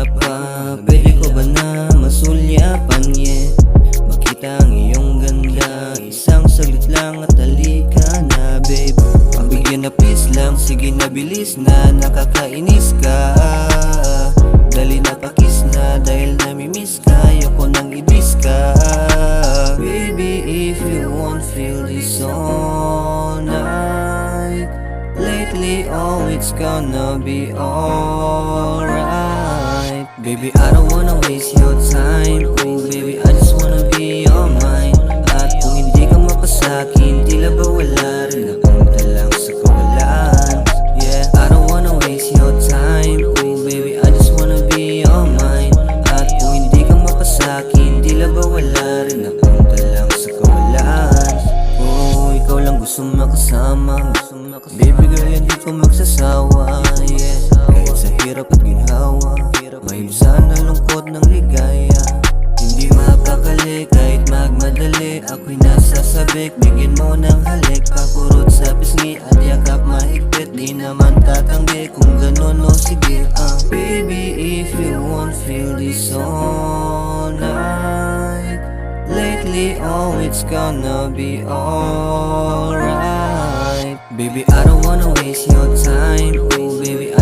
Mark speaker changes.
Speaker 1: Pwede ko ba na masulyapan, yeah? Makita ang iyong ganda, isang saglit lang at halika na, babe. Pagbigyan na peace lang, sige na bilis na, nakakainis ka. Dali na pakis na, dahil namimiss ka, ayoko nang ibis ka. Baby, if you won't feel this all night, lately, oh, it's gonna be alright. Baby, I don't wanna waste your time. Oh, baby, I just wanna be your mine. At kung hindi ka mapasakin, tila ba wala rin napunta lang sa kawalan. Yeah, I don't wanna waste your time. Oh, baby, I just wanna be your mine. At kung hindi ka mapasakin, tila ba wala rin napunta lang sa kawalan. Oh, ikaw lang gusto makasama. Baby girl, hindi ko magsasawa, yeah. Kahit sa hirap at ginhawa, may sana lungkot ng ligaya. Hindi mapakali kahit magmadali, ako'y nasasabik. Bigyan mo ng halik, pakurot sa pisngi at yakap mahigpit. Di naman tatanggi kung ganon, o sige. Baby, if you won't feel this all night, lately, oh, it's gonna be alright. Baby, I don't wanna waste your time. Oh, baby, I